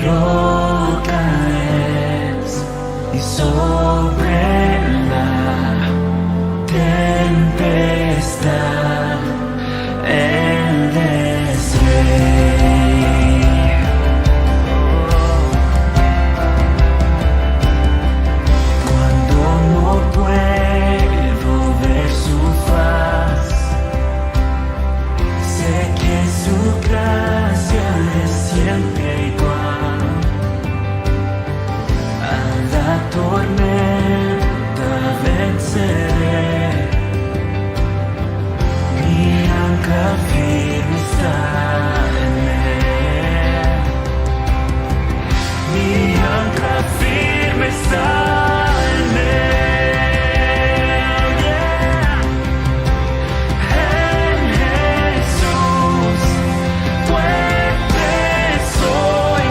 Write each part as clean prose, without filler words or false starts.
roca es, y sobre la tempestad Él es Rey. Cuando no puedo ver su faz, sé que su gracia es siempre igual. A la tormenta venceré, mi ancla firme está en Él. Mi ancla firme está en Él. Yeah. En Jesús fuerte soy,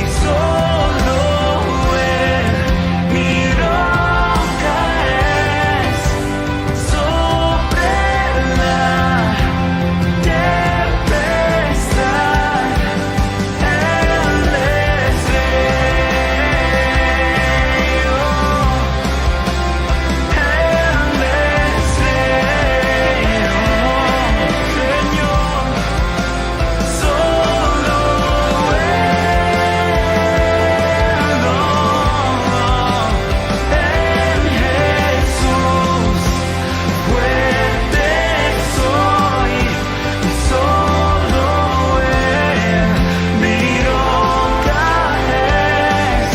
y solo Él mi roca es. Sobre la tempestad Él es Rey. Oh, Él es Rey. Oh, Señor, solo Él. Oh, en Jesús fuerte soy, y solo Él mi roca es.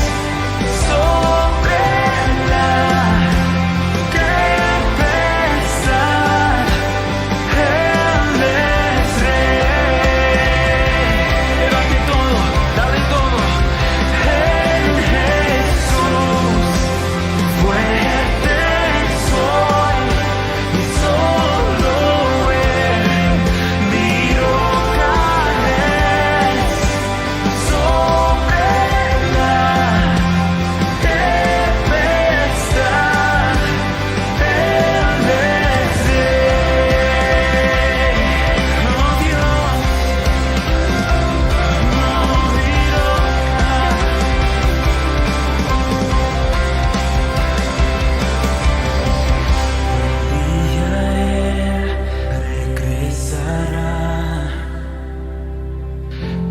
Sobre la tempestad Él es Rey. Levante todo, dale todo. En Jesús fuerte soy, y solo Él mi roca es. Sobre la tempestad Él es Rey. Oh Dios, no mi roca. Un día Él regresará,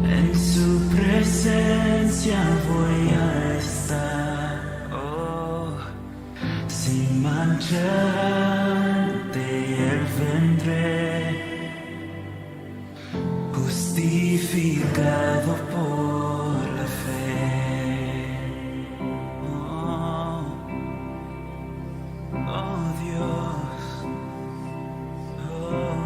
en su presencia voy a estar. Oh, sin mancha ante Él vendré, justificado por la fe. Oh, oh Dios. Oh.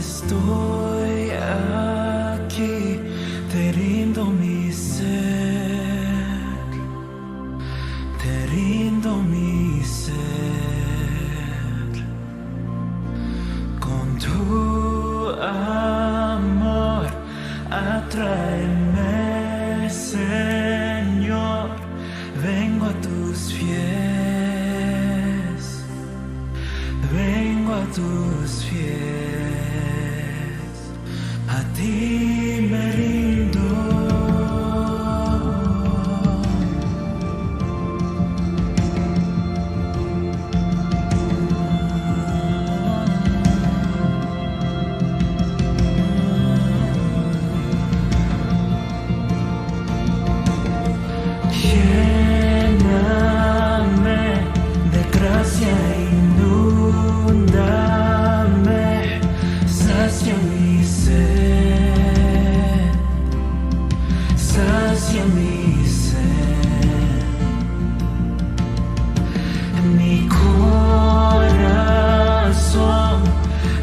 estoy aquí, te rindo mi ser, te rindo mi ser. Con tu amor, atráeme, Señor, vengo a tus pies, vengo a tus pies, a ti me rindo. Lléname de gracia, inúndame, sacia mi sed, sacia mi sed. Mi corazón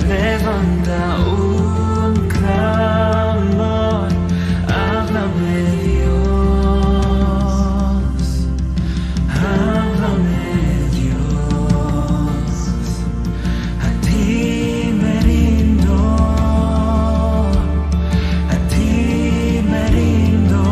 levanta un clamor, háblame Dios, háblame Dios, a ti me rindo, a ti me rindo,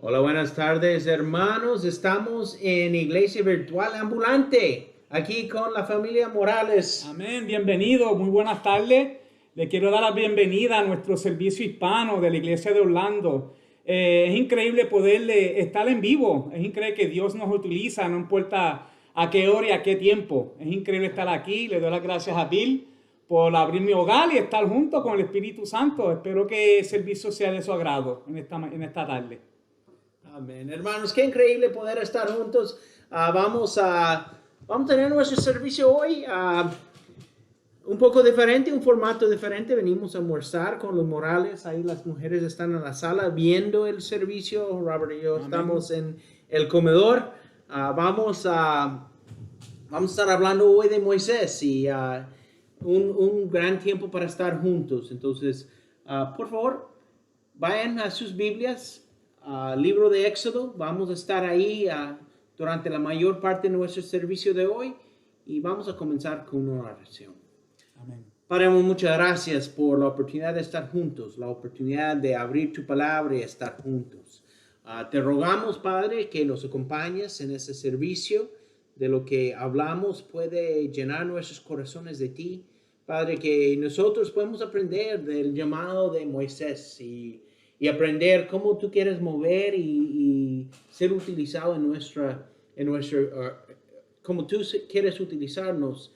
Hola, buenas tardes, hermanos. Estamos en Iglesia Virtual Ambulante, aquí con la familia Morales. Amén, bienvenido, muy buenas tardes. Le quiero dar la bienvenida a nuestro servicio hispano de la iglesia de Orlando. Es increíble poder estar en vivo, es increíble que Dios nos utiliza, no importa a qué hora y a qué tiempo. Es increíble estar aquí, le doy las gracias a Bill por abrir mi hogar y estar junto con el Espíritu Santo. Espero que el servicio sea de su agrado en esta tarde. Amén. Hermanos, qué increíble poder estar juntos. Vamos a tener nuestro servicio hoy un poco diferente, un formato diferente. Venimos a almorzar con los Morales. Ahí las mujeres están en la sala viendo el servicio. Robert y yo estamos en el comedor. Vamos a estar hablando hoy de Moisés y un gran tiempo para estar juntos. Entonces, por favor, vayan a sus Biblias. Libro de Éxodo, vamos a estar ahí durante la mayor parte de nuestro servicio de hoy y vamos a comenzar con una oración. Amén. Padre, muchas gracias por la oportunidad de estar juntos, la oportunidad de abrir tu palabra y estar juntos. Te rogamos, Padre, que nos acompañes en ese servicio, de lo que hablamos puede llenar nuestros corazones de ti. Padre, que nosotros podemos aprender del llamado de Moisés y aprender cómo tú quieres mover y ser utilizado como tú quieres utilizarnos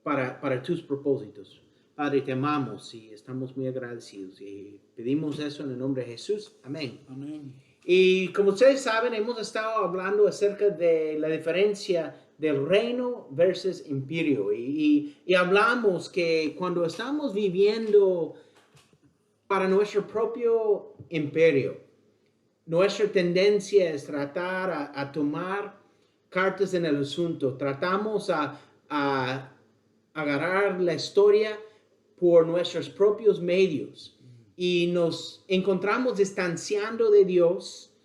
para tus propósitos. Padre, te amamos y estamos muy agradecidos y pedimos eso en el nombre de Jesús. Amén. Amén. Y como ustedes saben, hemos estado hablando acerca de la diferencia del reino versus imperio y hablamos que cuando estamos viviendo para nuestro propio imperio, nuestra tendencia es tratar a tomar cartas en el asunto. Tratamos a agarrar la historia por nuestros propios medios y nos encontramos distanciando de Dios.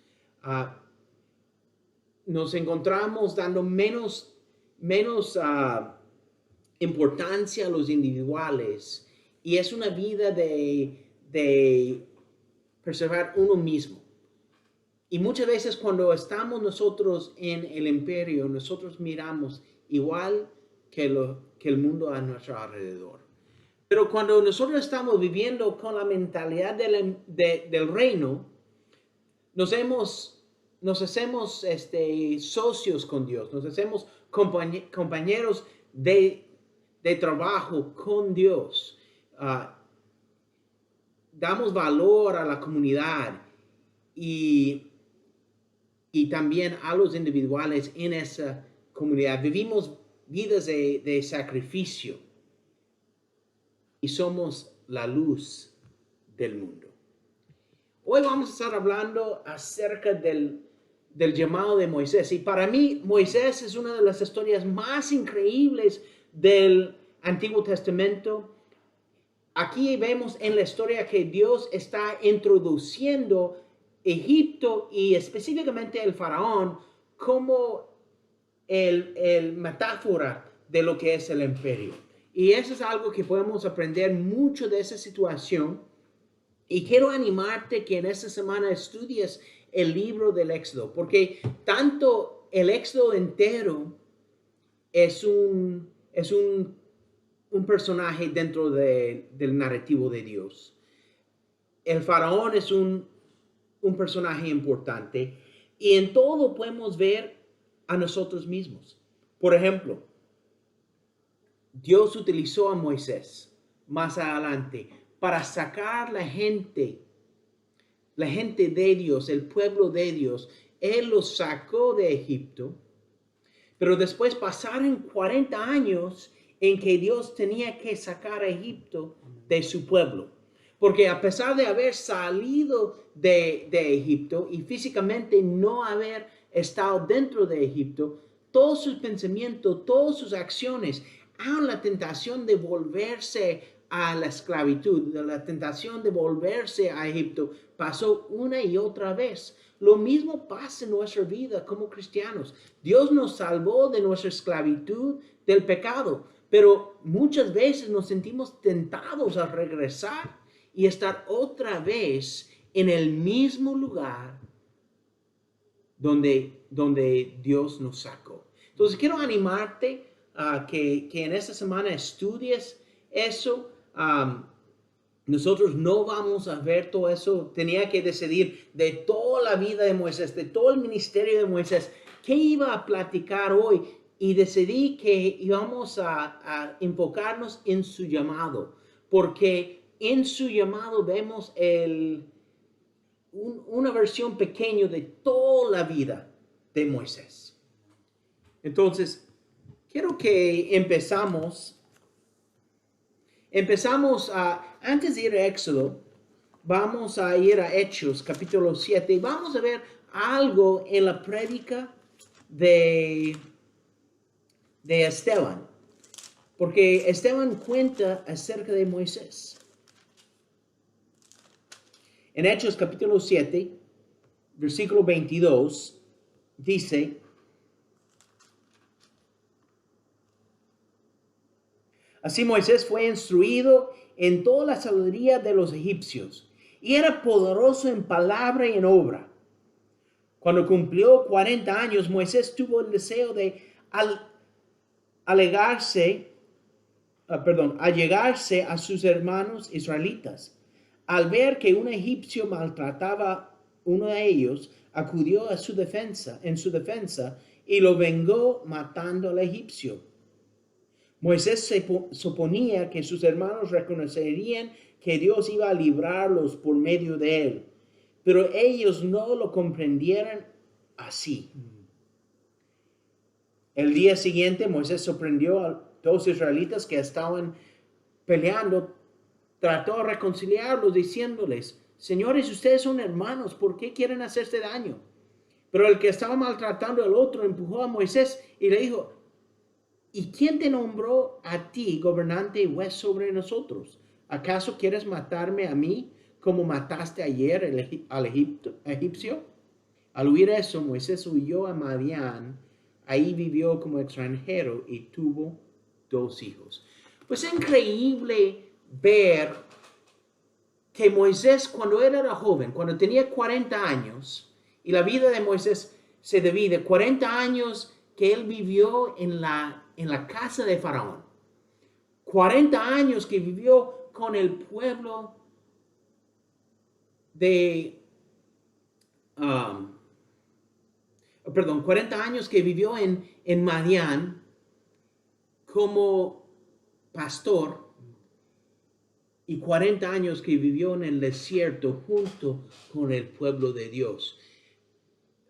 Nos encontramos dando menos importancia a los individuales y es una vida de preservar uno mismo. Y muchas veces cuando estamos nosotros en el imperio, nosotros miramos igual que el mundo a nuestro alrededor. Pero cuando nosotros estamos viviendo con la mentalidad del reino, nos hacemos socios con Dios, nos hacemos compañeros de trabajo con Dios. Damos valor a la comunidad y también a los individuales en esa comunidad. Vivimos vidas de sacrificio y somos la luz del mundo. Hoy vamos a estar hablando acerca del llamado de Moisés. Y para mí, Moisés es una de las historias más increíbles del Antiguo Testamento. Aquí vemos en la historia que Dios está introduciendo Egipto y específicamente el faraón como el metáfora de lo que es el imperio. Y eso es algo que podemos aprender mucho de esa situación. Y quiero animarte que en esta semana estudies el libro del Éxodo, porque tanto el Éxodo entero es un personaje dentro del narrativo de Dios. El faraón es un personaje importante y en todo podemos ver a nosotros mismos. Por ejemplo, Dios utilizó a Moisés más adelante para sacar la gente de Dios, el pueblo de Dios. Él los sacó de Egipto, pero después pasaron 40 años en que Dios tenía que sacar a Egipto de su pueblo. Porque a pesar de haber salido de Egipto y físicamente no haber estado dentro de Egipto, todos sus pensamientos, todas sus acciones, aún la tentación de volverse a la esclavitud, la tentación de volverse a Egipto, pasó una y otra vez. Lo mismo pasa en nuestra vida como cristianos. Dios nos salvó de nuestra esclavitud, del pecado, pero muchas veces nos sentimos tentados a regresar y estar otra vez en el mismo lugar donde Dios nos sacó. Entonces quiero animarte a que en esta semana estudies eso. Nosotros no vamos a ver todo eso. Tenía que decidir de toda la vida de Moisés, de todo el ministerio de Moisés, qué iba a platicar hoy. Y decidí que íbamos a enfocarnos en su llamado, porque en su llamado vemos una versión pequeña de toda la vida de Moisés. Entonces, quiero que empezamos antes de ir a Éxodo, vamos a ir a Hechos, capítulo 7, y vamos a ver algo en la prédica de Esteban, porque Esteban cuenta acerca de Moisés. En Hechos, capítulo 7, versículo 22, dice: así Moisés fue instruido en toda la sabiduría de los egipcios, y era poderoso en palabra y en obra. Cuando cumplió 40 años, Moisés tuvo el deseo de allegarse a sus hermanos israelitas. Al ver que un egipcio maltrataba a uno de ellos, acudió en su defensa y lo vengó matando al egipcio. Moisés suponía que sus hermanos reconocerían que Dios iba a librarlos por medio de él, pero ellos no lo comprendieron así. El día siguiente, Moisés sorprendió a dos israelitas que estaban peleando. Trató de reconciliarlos diciéndoles: señores, ustedes son hermanos, ¿por qué quieren hacerse daño? Pero el que estaba maltratando al otro empujó a Moisés y le dijo: ¿y quién te nombró a ti gobernante y juez sobre nosotros? ¿Acaso quieres matarme a mí como mataste ayer al egipcio? Al oír eso, Moisés huyó a Madián. Ahí vivió como extranjero y tuvo 2 hijos. Pues es increíble ver que Moisés, cuando él era joven, cuando tenía 40 años, y la vida de Moisés se divide, 40 años que él vivió en la casa de Faraón, 40 años que vivió con el pueblo de 40 años que vivió en Madián como pastor, y 40 años que vivió en el desierto junto con el pueblo de Dios.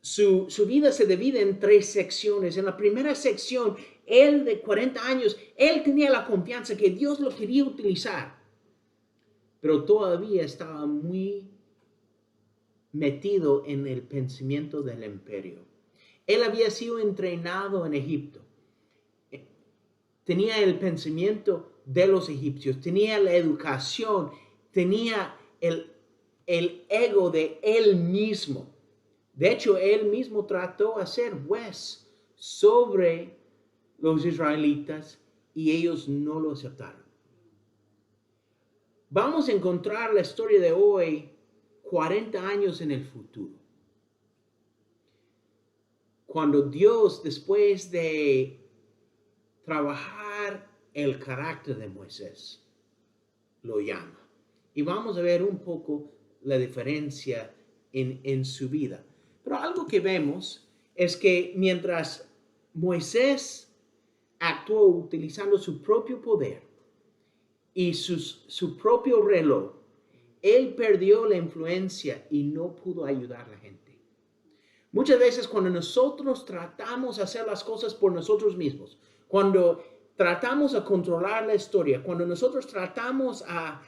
Su vida se divide en 3 secciones. En la primera sección, él de 40 años, él tenía la confianza que Dios lo quería utilizar, pero todavía estaba muy metido en el pensamiento del imperio. Él había sido entrenado en Egipto. Tenía el pensamiento de los egipcios, tenía la educación, tenía el ego de él mismo. De hecho, él mismo trató de ser juez sobre los israelitas y ellos no lo aceptaron. Vamos a encontrar la historia de hoy 40 años en el futuro, cuando Dios, después de trabajar el carácter de Moisés, lo llama. Y vamos a ver un poco la diferencia en su vida. Pero algo que vemos es que mientras Moisés actuó utilizando su propio poder y su propio reloj, él perdió la influencia y no pudo ayudar a la gente. Muchas veces cuando nosotros tratamos de hacer las cosas por nosotros mismos, cuando tratamos de controlar la historia, cuando nosotros tratamos a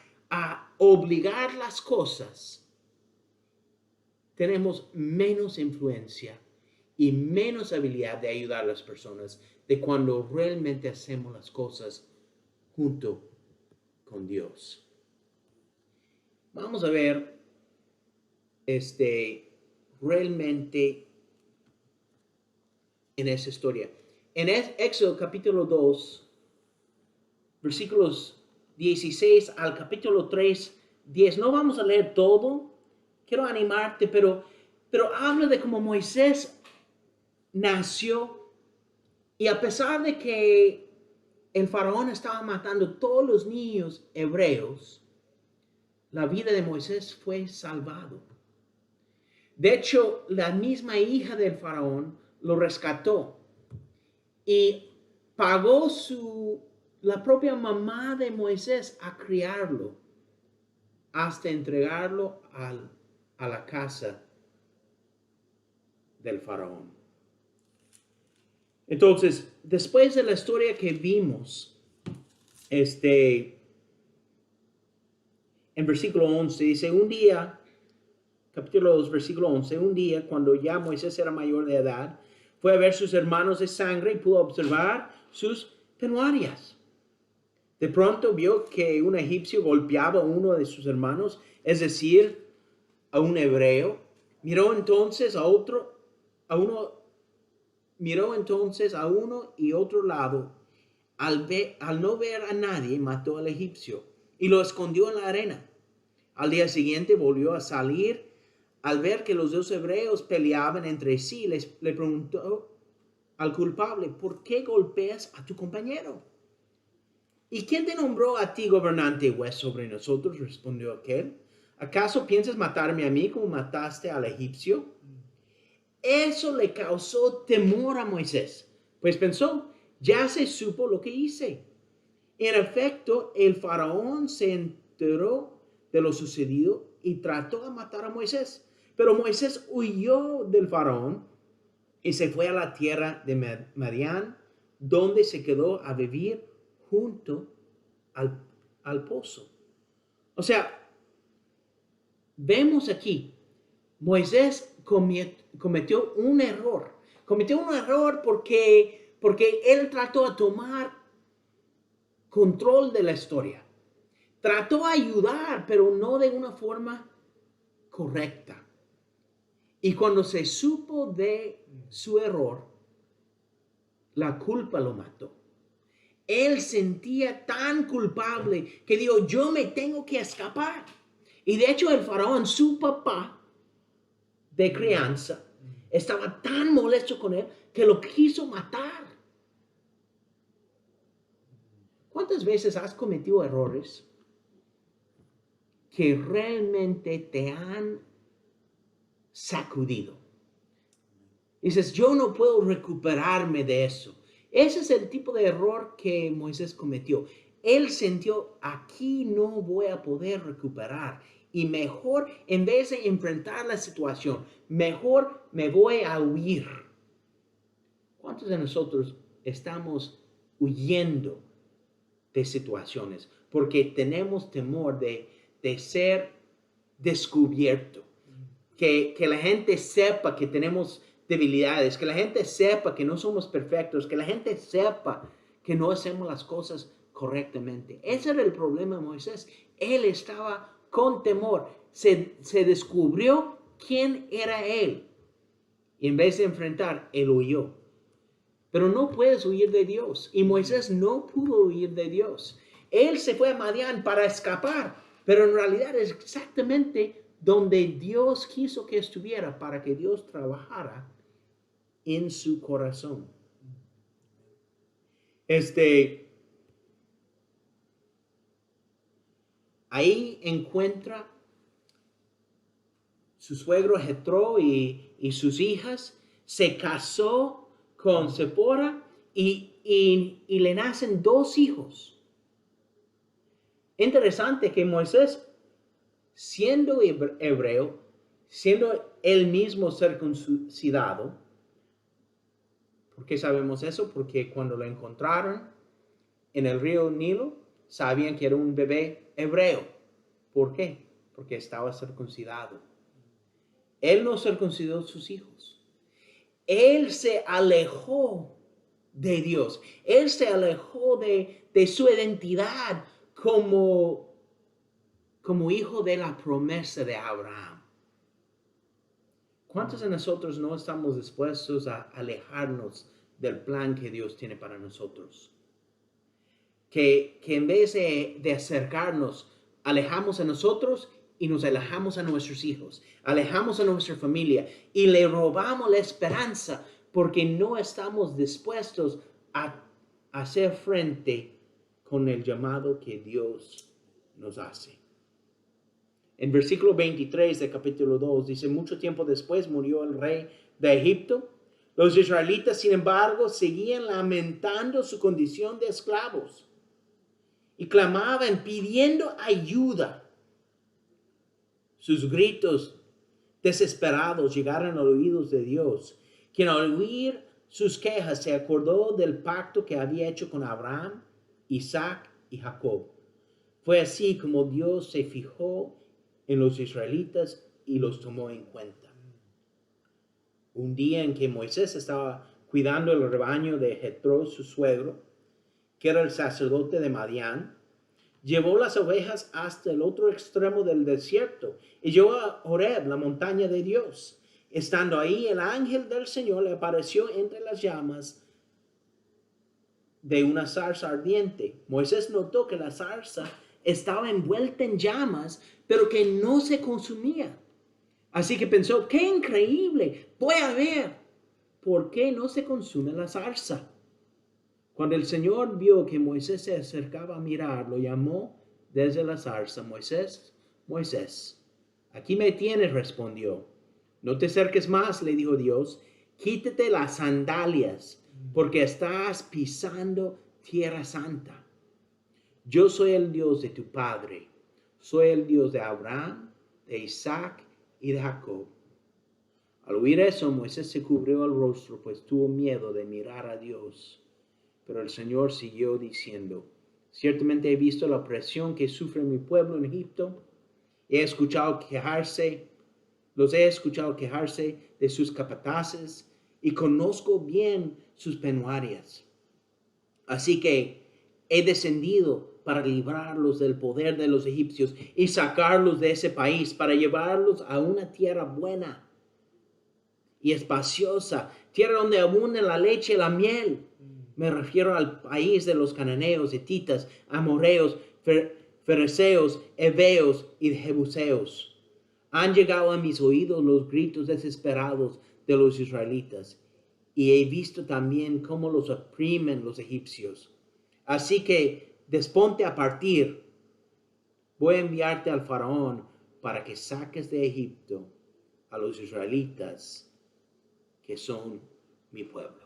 obligar las cosas, tenemos menos influencia y menos habilidad de ayudar a las personas de cuando realmente hacemos las cosas junto con Dios. Vamos a ver realmente en esa historia. En Éxodo capítulo 2, versículos 16 al capítulo 3, 10. No vamos a leer todo. Quiero animarte, pero Pero habla de cómo Moisés nació y a pesar de que el faraón estaba matando todos los niños hebreos, la vida de Moisés fue salvado. De hecho, la misma hija del faraón lo rescató y pagó la propia mamá de Moisés a criarlo hasta entregarlo a la casa del faraón. Entonces, después de la historia que vimos, en versículo 11, dice, un día, capítulo 2, versículo 11, un día cuando ya Moisés era mayor de edad, fue a ver sus hermanos de sangre y pudo observar sus penurias. De pronto vio que un egipcio golpeaba a uno de sus hermanos, es decir, a un hebreo. Miró entonces a uno y otro lado. Al no ver a nadie, mató al egipcio y lo escondió en la arena. Al día siguiente volvió a salir. Al ver que los dos hebreos peleaban entre sí, le preguntó al culpable, ¿por qué golpeas a tu compañero? ¿Y quién te nombró a ti gobernante y juez sobre nosotros? Respondió aquel. ¿Acaso piensas matarme a mí como mataste al egipcio? Eso le causó temor a Moisés, pues pensó, ya se supo lo que hice. En efecto, el faraón se enteró de lo sucedido y trató de matar a Moisés. Pero Moisés huyó del faraón y se fue a la tierra de Madián, donde se quedó a vivir junto al pozo. O sea, vemos aquí, Moisés cometió un error. Cometió un error porque él trató de tomar control de la historia. Trató de ayudar, pero no de una forma correcta. Y cuando se supo de su error, la culpa lo mató. Él sentía tan culpable que dijo, yo me tengo que escapar. Y de hecho el faraón, su papá de crianza, estaba tan molesto con él que lo quiso matar. ¿Cuántas veces has cometido errores que realmente te han sacudido? Dices, yo no puedo recuperarme de eso. Ese es el tipo de error que Moisés cometió. Él sintió, aquí no voy a poder recuperar. Y mejor, en vez de enfrentar la situación, mejor me voy a huir. ¿Cuántos de nosotros estamos huyendo de situaciones porque tenemos temor de ser descubierto? Que la gente sepa que tenemos debilidades, que la gente sepa que no somos perfectos, que la gente sepa que no hacemos las cosas correctamente. Ese era el problema de Moisés. Él estaba con temor. Se descubrió quién era él. Y en vez de enfrentar, él huyó. Pero no puedes huir de Dios. Y Moisés no pudo huir de Dios. Él se fue a Madián para escapar. Pero en realidad es exactamente donde Dios quiso que estuviera para que Dios trabajara en su corazón. Ahí encuentra su suegro Jetro y sus hijas. Se casó con Zipora y le nacen 2 hijos. Interesante que Moisés, siendo hebreo, siendo él mismo circuncidado. ¿Por qué sabemos eso? Porque cuando lo encontraron en el río Nilo, sabían que era un bebé hebreo. ¿Por qué? Porque estaba circuncidado. Él no circuncidó a sus hijos. Él se alejó de Dios. Él se alejó de su identidad como hijo de la promesa de Abraham. ¿Cuántos de nosotros no estamos dispuestos a alejarnos del plan que Dios tiene para nosotros? Que en vez de acercarnos, alejamos a nosotros y nos alejamos a nuestros hijos, alejamos a nuestra familia y le robamos la esperanza porque no estamos dispuestos a hacer frente con el llamado que Dios nos hace. En versículo 23 del capítulo 2 dice, mucho tiempo después murió el rey de Egipto. Los israelitas, sin embargo, seguían lamentando su condición de esclavos y clamaban pidiendo ayuda. Sus gritos desesperados llegaron a los oídos de Dios, quien al oír sus quejas se acordó del pacto que había hecho con Abraham, Isaac y Jacob. Fue así como Dios se fijó en los israelitas y los tomó en cuenta. Un día en que Moisés estaba cuidando el rebaño de Jetro, su suegro, que era el sacerdote de Madián, llevó las ovejas hasta el otro extremo del desierto y llegó a Horeb, la montaña de Dios. Estando ahí, el ángel del Señor le apareció entre las llamas de una zarza ardiente. Moisés notó que la zarza estaba envuelta en llamas, pero que no se consumía. Así que pensó, ¡qué increíble! Voy a ver por qué no se consume la zarza. Cuando el Señor vio que Moisés se acercaba a mirar, lo llamó desde la zarza. Moisés, Moisés, aquí me tienes, respondió. No te acerques más, le dijo Dios. Quítate las sandalias, porque estás pisando tierra santa. Yo soy el Dios de tu padre. Soy el Dios de Abraham, de Isaac y de Jacob. Al oír eso, Moisés se cubrió el rostro, pues tuvo miedo de mirar a Dios. Pero el Señor siguió diciendo, ciertamente he visto la opresión que sufre mi pueblo en Egipto. Los he escuchado quejarse de sus capataces y conozco bien sus penuarias. Así que he descendido para librarlos del poder de los egipcios y sacarlos de ese país, para llevarlos a una tierra buena y espaciosa, tierra donde abunda la leche y la miel. Me refiero al país de los cananeos, hititas, amorreos, fereceos, heveos y jebuseos. Han llegado a mis oídos los gritos desesperados de los israelitas, y he visto también cómo los oprimen los egipcios. Así que disponte a partir. Voy a enviarte al faraón para que saques de Egipto a los israelitas, que son mi pueblo.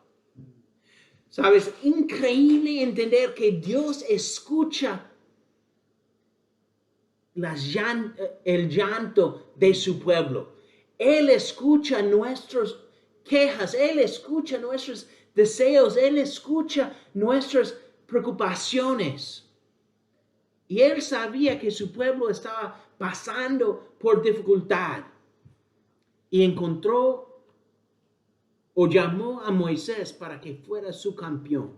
¿Sabes? Increíble entender que Dios escucha el llanto de su pueblo. Él escucha nuestras quejas, Él escucha nuestros deseos, Él escucha nuestras preocupaciones. Y Él sabía que su pueblo estaba pasando por dificultad. Y encontró o llamó a Moisés para que fuera su campeón.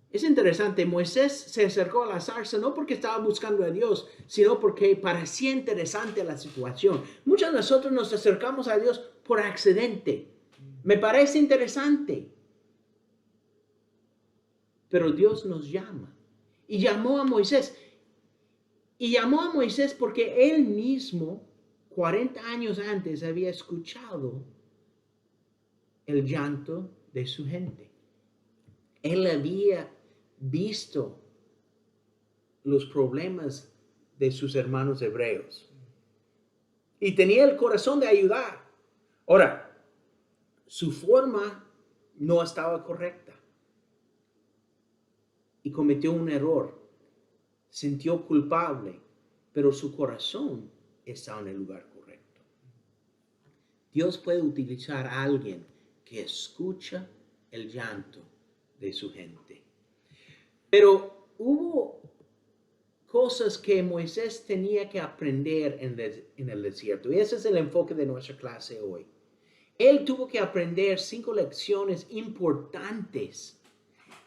Es interesante, Moisés se acercó a la zarza no porque estaba buscando a Dios, sino porque parecía interesante la situación. Muchos de nosotros nos acercamos a Dios por accidente. Me parece interesante. Pero Dios nos llama. Y llamó a Moisés. Y llamó a Moisés porque él mismo, 40 años antes, había escuchado el llanto de su gente. Él había visto los problemas de sus hermanos hebreos. Y tenía el corazón de ayudar. Ahora, su forma no estaba correcta. Y cometió un error. Sintió culpable, pero su corazón estaba en el lugar correcto. Dios puede utilizar a alguien que escucha el llanto de su gente. Pero hubo cosas que Moisés tenía que aprender en el desierto. Y ese es el enfoque de nuestra clase hoy. Él tuvo que aprender 5 lecciones importantes.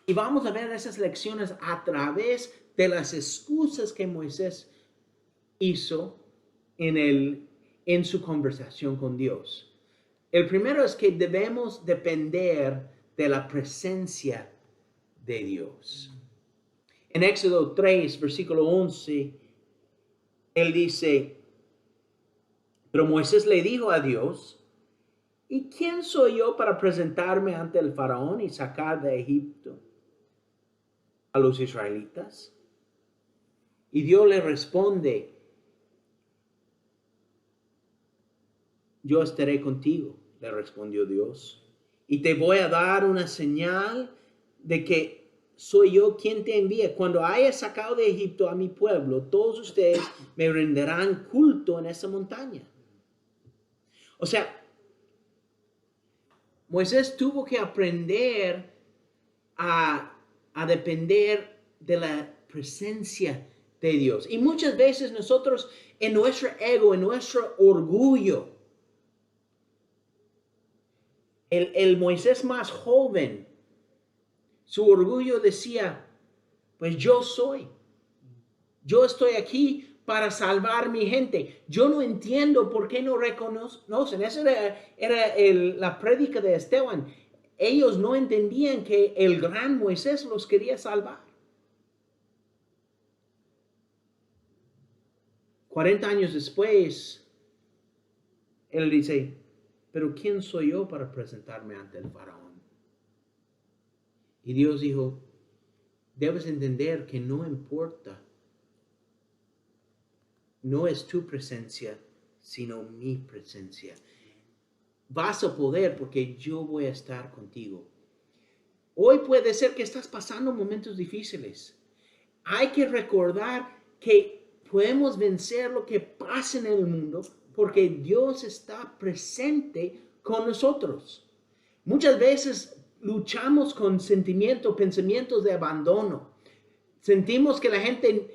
Y vamos a ver esas lecciones a través de las excusas que Moisés hizo en su conversación con Dios. El primero es que debemos depender de la presencia de Dios. En Éxodo 3, versículo 11 él dice, pero Moisés le dijo a Dios, ¿y quién soy yo para presentarme ante el faraón y sacar de Egipto a los israelitas? Y Dios le responde, yo estaré contigo, le respondió Dios, y te voy a dar una señal de que soy yo quien te envía. Cuando haya sacado de Egipto a mi pueblo, todos ustedes me rendirán culto en esa montaña. O sea, Moisés tuvo que aprender a depender de la presencia de Dios. Y muchas veces nosotros en nuestro ego, en nuestro orgullo, el Moisés más joven, su orgullo decía, pues yo soy. Yo estoy aquí para salvar mi gente. Yo no entiendo por qué no reconocen. Esa era la prédica de Esteban. Ellos no entendían que el gran Moisés los quería salvar. 40 años después, él dice, pero ¿quién soy yo para presentarme ante el faraón? Y Dios dijo, debes entender que no importa. No es tu presencia, sino mi presencia. Vas a poder porque yo voy a estar contigo. Hoy puede ser que estás pasando momentos difíciles. Hay que recordar que podemos vencer lo que pasa en el mundo porque Dios está presente con nosotros. Muchas veces luchamos con pensamientos de abandono. Sentimos que la gente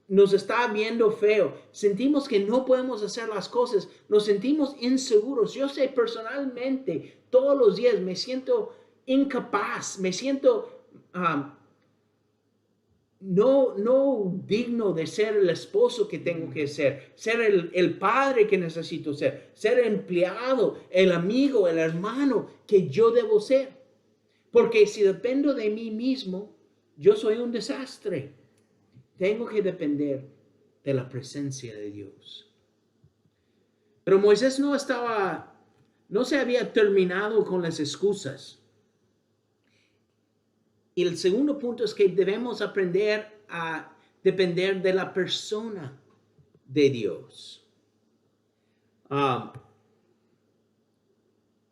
nos está viendo feo. Sentimos que no podemos hacer las cosas. Nos sentimos inseguros. Yo sé personalmente, todos los días me siento incapaz. Me siento no digno de ser el esposo que tengo que ser el padre que necesito ser el empleado, el amigo, el hermano que yo debo ser. Porque si dependo de mí mismo, yo soy un desastre. Tengo que depender de la presencia de Dios. Pero Moisés no se había terminado con las excusas. Y el segundo punto es que debemos aprender a depender de la persona de Dios.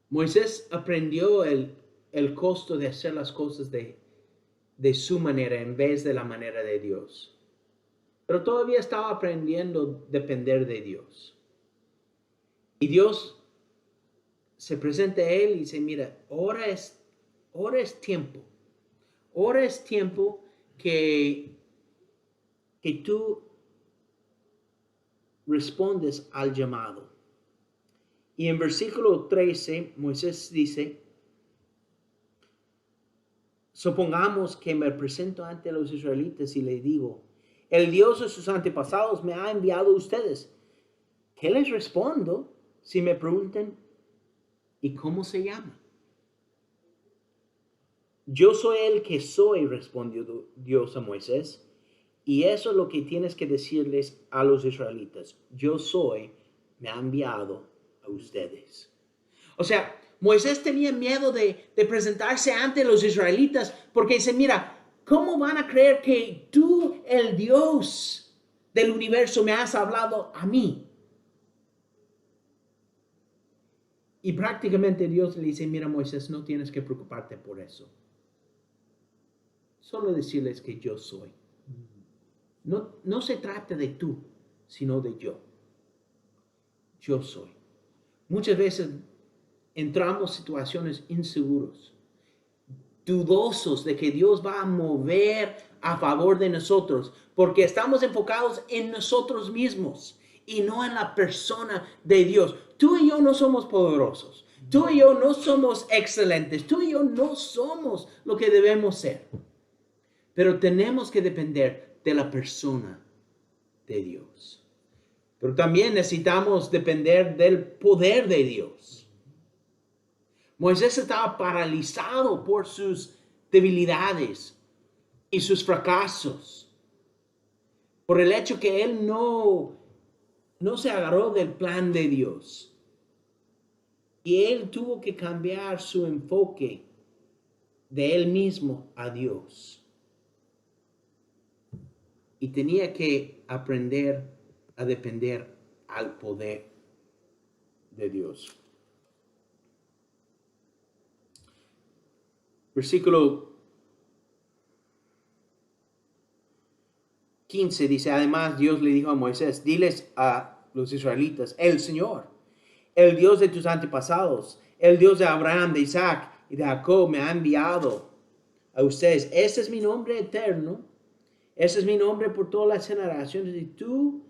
Moisés aprendió el costo de hacer las cosas de su manera en vez de la manera de Dios. Pero todavía estaba aprendiendo a depender de Dios. Y Dios se presenta a él y dice, mira, ahora es tiempo. Ahora es tiempo que tú respondes al llamado. Y en versículo 13, Moisés dice, supongamos que me presento ante los israelitas y les digo, el Dios de sus antepasados me ha enviado a ustedes. ¿Qué les respondo si me preguntan, ¿y cómo se llama? Yo soy el que soy, respondió Dios a Moisés, y eso es lo que tienes que decirles a los israelitas. Yo soy, me ha enviado a ustedes. O sea, Moisés tenía miedo de presentarse ante los israelitas porque dice, mira, ¿cómo van a creer que tú, el Dios del universo, me has hablado a mí? Y prácticamente Dios le dice, mira Moisés, no tienes que preocuparte por eso. Solo decirles que yo soy. No se trata de tú, sino de yo. Yo soy. Muchas veces entramos en situaciones inseguros, dudosos de que Dios va a mover a favor de nosotros, porque estamos enfocados en nosotros mismos y no en la persona de Dios. Tú y yo no somos poderosos. Tú y yo no somos excelentes. Tú y yo no somos lo que debemos ser. Pero tenemos que depender de la persona de Dios. Pero también necesitamos depender del poder de Dios. Moisés estaba paralizado por sus debilidades y sus fracasos. Por el hecho que él no no se agarró del plan de Dios. Y él tuvo que cambiar su enfoque de él mismo a Dios. Y tenía que aprender a depender al poder de Dios. Versículo 15 dice, además Dios le dijo a Moisés, diles a los israelitas, el Señor, el Dios de tus antepasados, el Dios de Abraham, de Isaac y de Jacob me ha enviado a ustedes. Ese es mi nombre eterno, ese es mi nombre por todas las generaciones. Y tú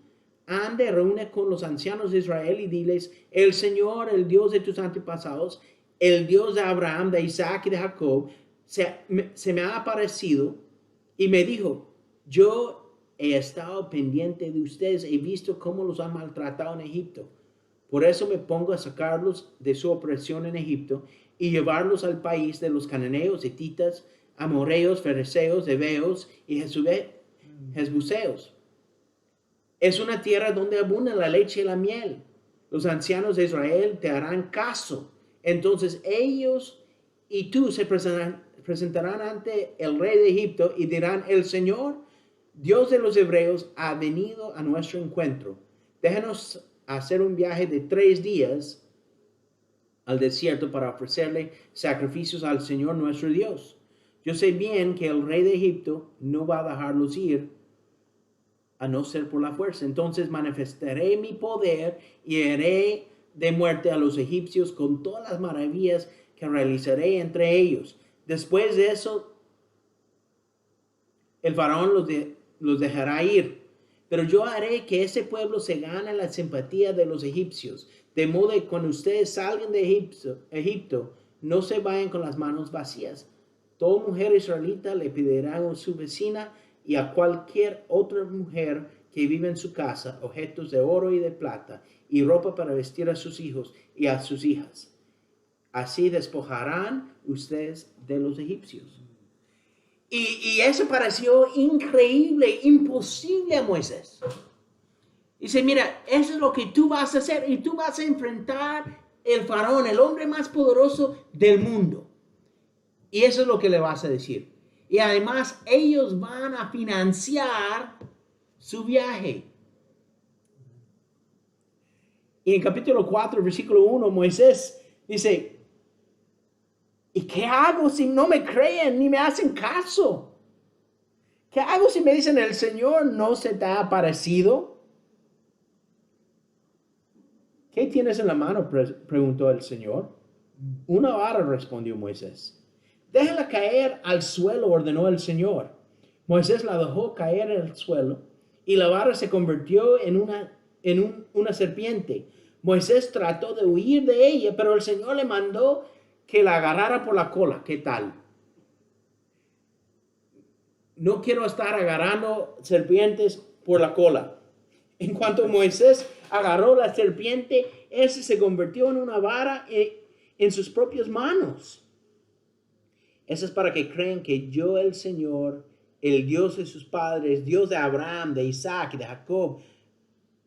ande, reúne con los ancianos de Israel y diles, el Señor, el Dios de tus antepasados, el Dios de Abraham, de Isaac y de Jacob, se me ha aparecido y me dijo, yo he estado pendiente de ustedes, he visto cómo los han maltratado en Egipto. Por eso me pongo a sacarlos de su opresión en Egipto y llevarlos al país de los cananeos, hititas, amorreos, fereceos, heveos y jebuseos. Es una tierra donde abunda la leche y la miel. Los ancianos de Israel te harán caso. Entonces ellos y tú se presentarán ante el rey de Egipto y dirán, el Señor, Dios de los hebreos, ha venido a nuestro encuentro. Déjanos hacer un viaje de 3 días al desierto para ofrecerle sacrificios al Señor nuestro Dios. Yo sé bien que el rey de Egipto no va a dejarlos ir a no ser por la fuerza. Entonces manifestaré mi poder y haré de muerte a los egipcios con todas las maravillas que realizaré entre ellos. Después de eso, el faraón los dejará ir. Pero yo haré que ese pueblo se gane la simpatía de los egipcios. De modo que cuando ustedes salgan de Egipto, no se vayan con las manos vacías. Toda mujer israelita le pedirá a su vecina y a cualquier otra mujer que vive en su casa objetos de oro y de plata y ropa para vestir a sus hijos y a sus hijas. Así despojarán ustedes de los egipcios. Y eso pareció increíble, imposible a Moisés. Dice, mira, eso es lo que tú vas a hacer y tú vas a enfrentar el faraón, el hombre más poderoso del mundo. Y eso es lo que le vas a decir. Y además ellos van a financiar su viaje. Y en capítulo 4, versículo 1, Moisés dice, ¿y qué hago si no me creen ni me hacen caso? ¿Qué hago si me dicen, el Señor no se te ha aparecido? ¿Qué tienes en la mano? Preguntó el Señor. Una vara, respondió Moisés. Déjala caer al suelo, ordenó el Señor. Moisés la dejó caer al suelo y la vara se convirtió en una serpiente. Moisés trató de huir de ella, pero el Señor le mandó que la agarrara por la cola. ¿Qué tal? No quiero estar agarrando serpientes por la cola. En cuanto Moisés agarró la serpiente, ese se convirtió en una vara en sus propias manos. Eso es para que crean que yo, el Señor, el Dios de sus padres, Dios de Abraham, de Isaac y de Jacob,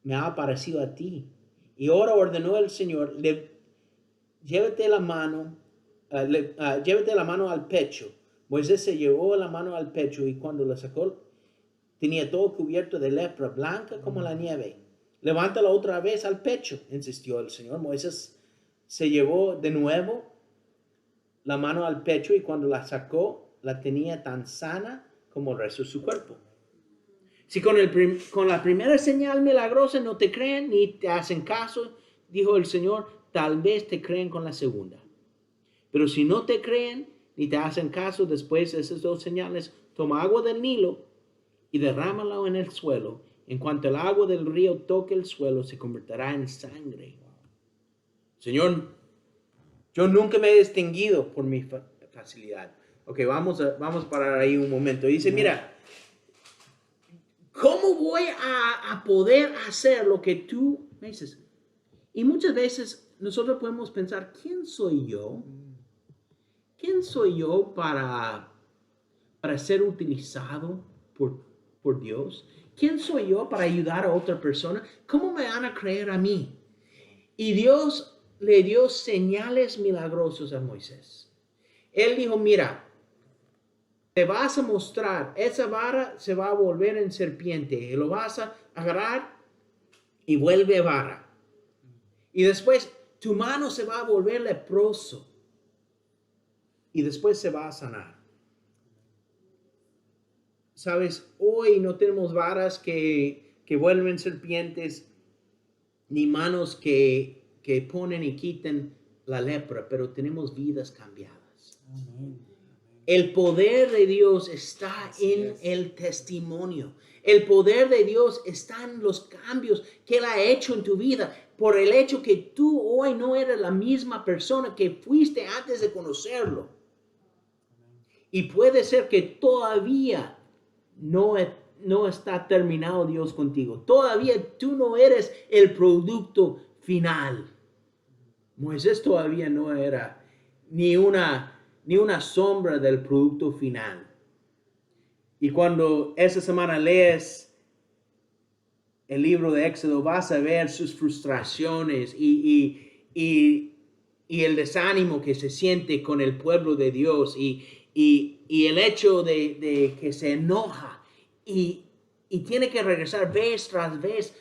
me ha aparecido a ti. Y ahora ordenó el Señor, llévate la mano al pecho. Moisés se llevó la mano al pecho y cuando la sacó, tenía todo cubierto de lepra, blanca como la nieve. Levántala otra vez al pecho, insistió el Señor. Moisés se llevó de nuevo la mano al pecho y cuando la sacó, la tenía tan sana como el resto de su cuerpo. Si con la primera señal milagrosa no te creen ni te hacen caso, dijo el Señor, tal vez te creen con la segunda. Pero si no te creen ni te hacen caso después de esas 2 señales, toma agua del Nilo y derrámala en el suelo. En cuanto el agua del río toque el suelo, se convertirá en sangre. Señor, yo nunca me he distinguido por mi facilidad. Ok, vamos a parar ahí un momento. Dice, mira, ¿cómo voy a poder hacer lo que tú me dices? Y muchas veces nosotros podemos pensar, ¿quién soy yo? ¿Quién soy yo para ser utilizado por por Dios? ¿Quién soy yo para ayudar a otra persona? ¿Cómo me van a creer a mí? Y Dios le dio señales milagrosas a Moisés. Él dijo, mira, te vas a mostrar, esa vara se va a volver en serpiente, y lo vas a agarrar y vuelve vara. Y después tu mano se va a volver leproso y después se va a sanar. Sabes, hoy no tenemos varas que vuelven serpientes, ni manos que ponen y quiten la lepra, pero tenemos vidas cambiadas. Amén. El poder de Dios está en el testimonio. El poder de Dios está en los cambios que Él ha hecho en tu vida. Por el hecho que tú hoy no eres la misma persona que fuiste antes de conocerlo. Y puede ser que todavía no está terminado Dios contigo. Todavía tú no eres el producto final. Moisés todavía no era ni una sombra del producto final. Y cuando esta semana lees el libro de Éxodo, vas a ver sus frustraciones y el desánimo que se siente con el pueblo de Dios y el hecho de que se enoja y tiene que regresar vez tras vez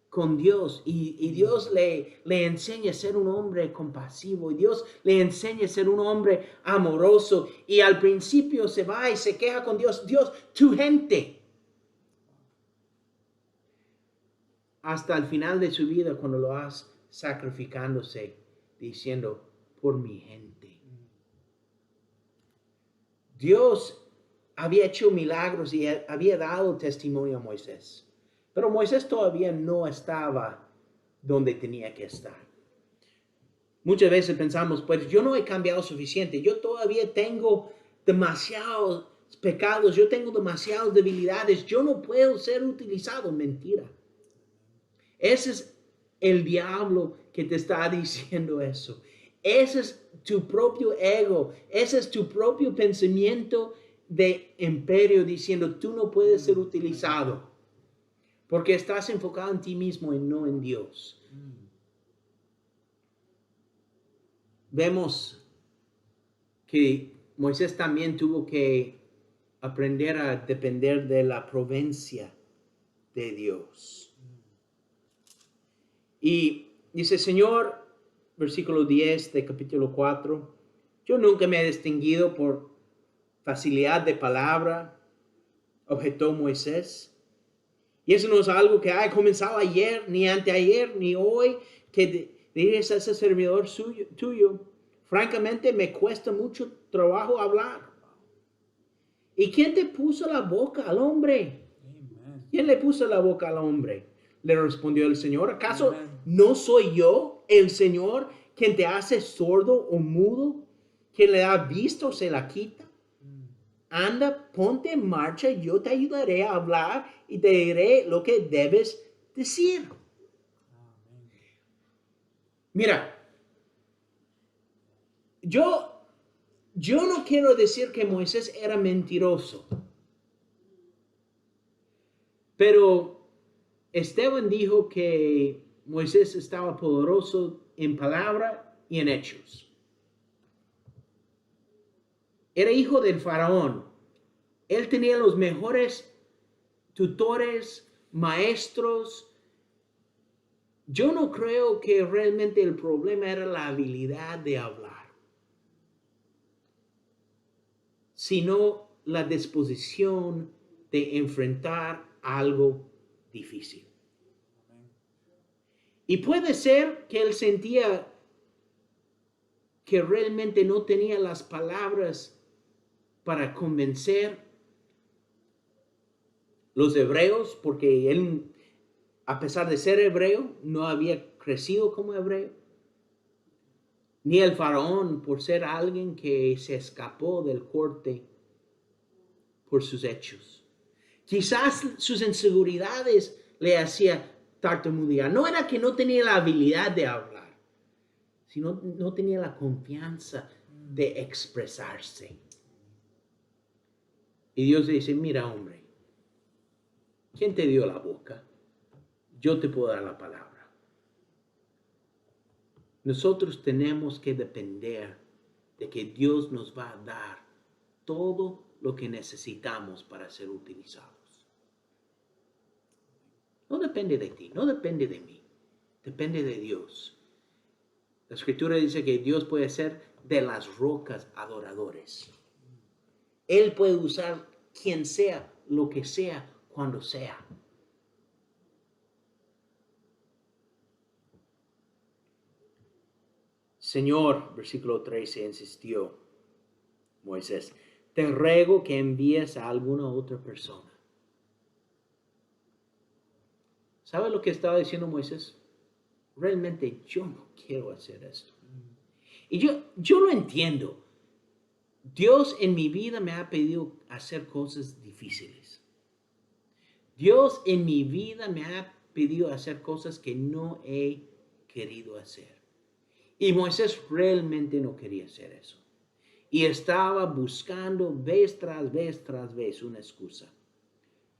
con Dios y Dios le enseña a ser un hombre compasivo y Dios le enseña a ser un hombre amoroso y al principio se va y se queja con Dios, Dios, tu gente, hasta el final de su vida cuando lo has sacrificándose diciendo por mi gente. Dios había hecho milagros y había dado testimonio a Moisés. Pero Moisés todavía no estaba donde tenía que estar. Muchas veces pensamos, pues yo no he cambiado suficiente. Yo todavía tengo demasiados pecados. Yo tengo demasiadas debilidades. Yo no puedo ser utilizado. Mentira. Ese es el diablo que te está diciendo eso. Ese es tu propio ego. Ese es tu propio pensamiento de imperio diciendo tú no puedes ser utilizado. Porque estás enfocado en ti mismo y no en Dios. Vemos que Moisés también tuvo que aprender a depender de la providencia de Dios. Y dice, Señor, versículo 10 de capítulo 4, yo nunca me he distinguido por facilidad de palabra, objetó Moisés. Y eso no es algo que haya comenzado ayer, ni anteayer, ni hoy, que dices a ese servidor tuyo. Francamente, me cuesta mucho trabajo hablar. ¿Y quién te puso la boca al hombre? Amen. ¿Quién le puso la boca al hombre? Le respondió el Señor. ¿Acaso Amen. no soy yo el Señor quien te hace sordo o mudo? ¿Quien le da vista o se la quita? Anda, ponte en marcha, yo te ayudaré a hablar y te diré lo que debes decir. Mira, yo no quiero decir que Moisés era mentiroso, pero Esteban dijo que Moisés estaba poderoso en palabra y en hechos. Era hijo del faraón. Él tenía los mejores tutores, maestros. Yo no creo que realmente el problema era la habilidad de hablar, sino la disposición de enfrentar algo difícil. Y puede ser que él sentía que realmente no tenía las palabras para convencer los hebreos, porque él, a pesar de ser hebreo, no había crecido como hebreo, ni el faraón por ser alguien que se escapó del corte por sus hechos. Quizás sus inseguridades le hacían tartamudear. No era que no tenía la habilidad de hablar, sino no tenía la confianza de expresarse. Y Dios le dice, mira hombre, ¿Quién te dio la boca? Yo te puedo dar la palabra. Nosotros tenemos que depender de que Dios nos va a dar todo lo que necesitamos para ser utilizados. No depende de ti, no depende de mí, depende de Dios. La Escritura dice que Dios puede ser de las rocas adoradores. Él puede usar quien sea, lo que sea, cuando sea. Señor, versículo 13, insistió Moisés, te ruego que envíes a alguna otra persona. ¿Sabe lo que estaba diciendo Moisés? Realmente yo no quiero hacer esto. Y yo lo entiendo. Dios en mi vida me ha pedido hacer cosas difíciles. Dios en mi vida me ha pedido hacer cosas que no he querido hacer. Y Moisés realmente no quería hacer eso. Y estaba buscando vez tras vez una excusa.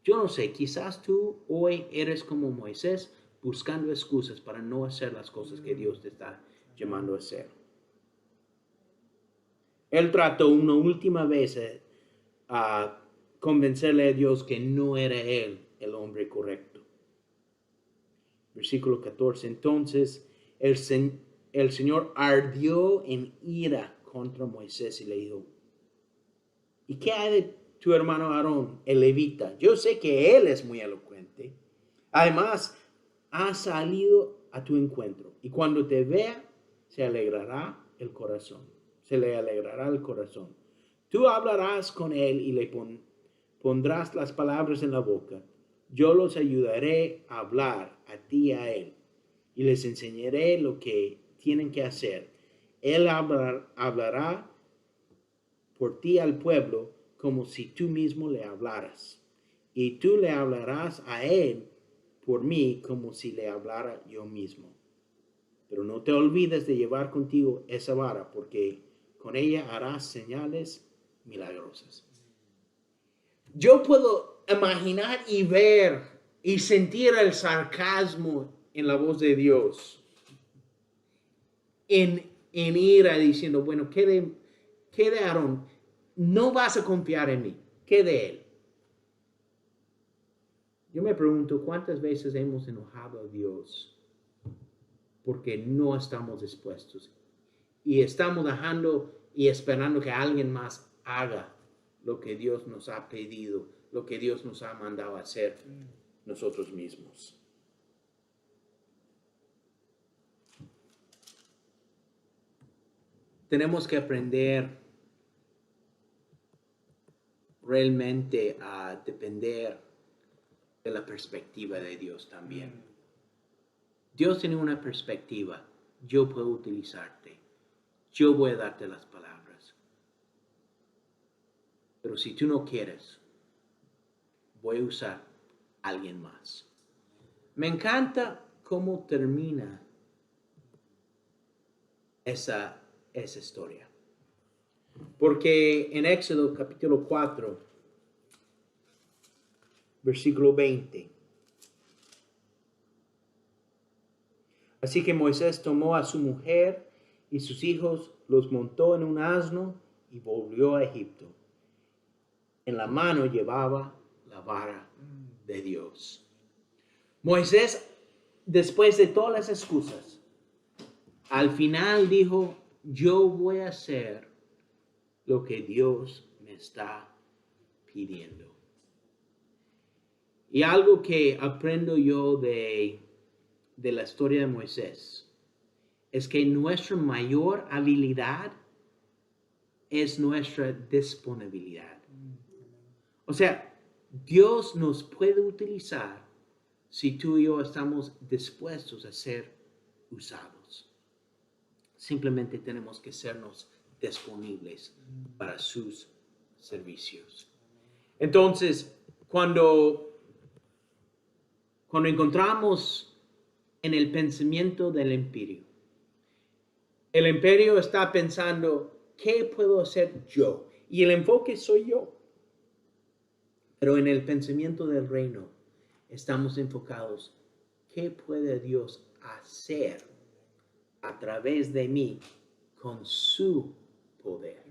Yo no sé, quizás tú hoy eres como Moisés buscando excusas para no hacer las cosas que Dios te está llamando a hacer. Él trató una última vez a convencerle a Dios que no era él el hombre correcto. Versículo 14. Entonces el Señor ardió en ira contra Moisés y le dijo, ¿y qué hay de tu hermano Aarón, el levita? Yo sé que él es muy elocuente. Además, ha salido a tu encuentro y cuando te vea, se le alegrará el corazón. Tú hablarás con él y le pondrás las palabras en la boca. Yo los ayudaré a hablar a ti y a él y les enseñaré lo que tienen que hacer. Él hablará por ti al pueblo como si tú mismo le hablaras. Y tú le hablarás a él por mí como si le hablara yo mismo. Pero no te olvides de llevar contigo esa vara, porque con ella harás señales milagrosas. Yo puedo imaginar y ver y sentir el sarcasmo en la voz de Dios. En ira diciendo, bueno, ¿qué de Aarón? No vas a confiar en mí. ¿Qué de él? Yo me pregunto cuántas veces hemos enojado a Dios porque no estamos dispuestos y estamos dejando y esperando que alguien más haga lo que Dios nos ha pedido, lo que Dios nos ha mandado a hacer nosotros mismos. Tenemos que aprender realmente a depender de la perspectiva de Dios también. Dios tiene una perspectiva. Yo puedo utilizarte. Yo voy a darte las palabras. Pero si tú no quieres, voy a usar a alguien más. Me encanta cómo termina esa historia. Porque en Éxodo capítulo 4, versículo 20. Así que Moisés tomó a su mujer y sus hijos, los montó en un asno y volvió a Egipto. En la mano llevaba la vara de Dios. Moisés, después de todas las excusas, al final dijo, yo voy a hacer lo que Dios me está pidiendo. Y algo que aprendo yo de la historia de Moisés es que nuestra mayor habilidad es nuestra disponibilidad. O sea, Dios nos puede utilizar si tú y yo estamos dispuestos a ser usados. Simplemente tenemos que sernos disponibles para sus servicios. Entonces, cuando encontramos en el pensamiento del imperio, el imperio está pensando, ¿qué puedo hacer yo? Y el enfoque soy yo. Pero en el pensamiento del reino, estamos enfocados, ¿qué puede Dios hacer a través de mí con su poder?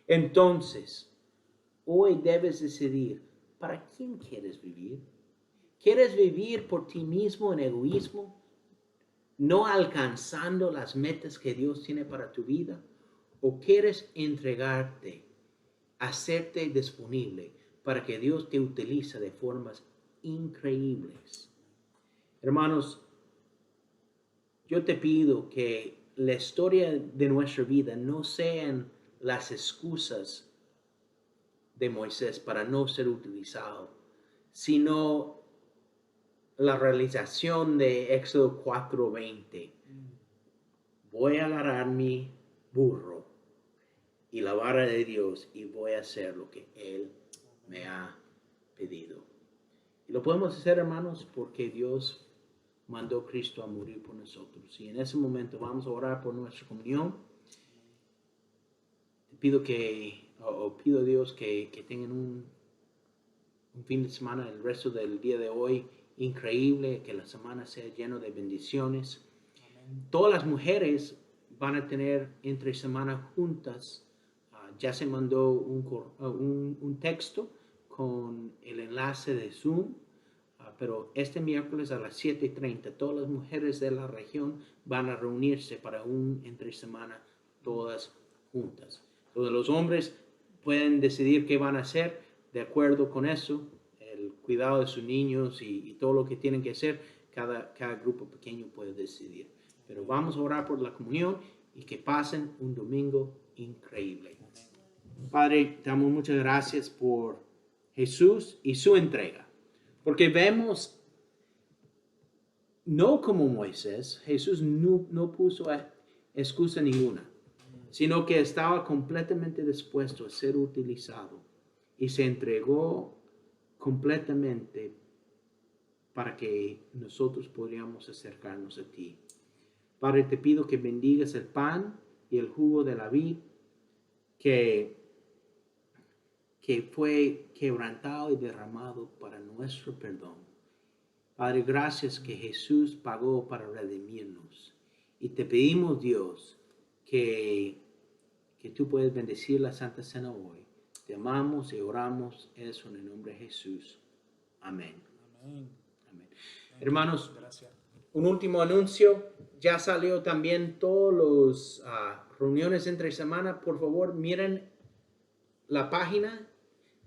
Entonces, hoy debes decidir, ¿para quién quieres vivir? ¿Quieres vivir por ti mismo en egoísmo, no alcanzando las metas que Dios tiene para tu vida? ¿O quieres entregarte, hacerte disponible para que Dios te utilice de formas increíbles? Hermanos, yo te pido que la historia de nuestra vida no sean las excusas de Moisés para no ser utilizado, sino la realización de Éxodo 4:20. Voy a agarrar mi burro y la vara de Dios y voy a hacer lo que Él me ha pedido. Y lo podemos hacer, hermanos, porque Dios mandó a Cristo a morir por nosotros. Y en ese momento vamos a orar por nuestra comunión. Pido a Dios que tengan un fin de semana, el resto del día de hoy, increíble, que la semana sea llena de bendiciones. Amén. Todas las mujeres van a tener entre semana juntas. Ya se mandó un texto con el enlace de Zoom, pero este miércoles a las 7:30 todas las mujeres de la región van a reunirse para un entre semana todas juntas. Entonces los hombres pueden decidir qué van a hacer de acuerdo con eso, el cuidado de sus niños y todo lo que tienen que hacer, cada grupo pequeño puede decidir. Pero vamos a orar por la comunión y que pasen un domingo increíble. Padre, te damos muchas gracias por Jesús y su entrega, porque vemos, no como Moisés, Jesús no puso excusa ninguna, sino que estaba completamente dispuesto a ser utilizado y se entregó completamente para que nosotros podríamos acercarnos a ti. Padre, te pido que bendigas el pan y el jugo de la vid que fue quebrantado y derramado para nuestro perdón. Padre, gracias que Jesús pagó para redimirnos. Y te pedimos, Dios, que tú puedes bendecir la Santa Cena hoy. Te amamos y oramos eso en el nombre de Jesús. Amén. Amén. Amén. Hermanos, gracias. Un último anuncio. Ya salió también todas las reuniones entre semana. Por favor, miren la página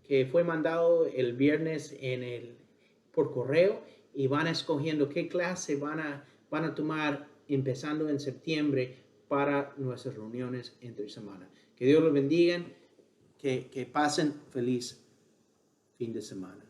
que fue mandado el viernes por correo y van escogiendo qué clase van a tomar empezando en septiembre para nuestras reuniones entre semana. Que Dios los bendiga, que pasen feliz fin de semana.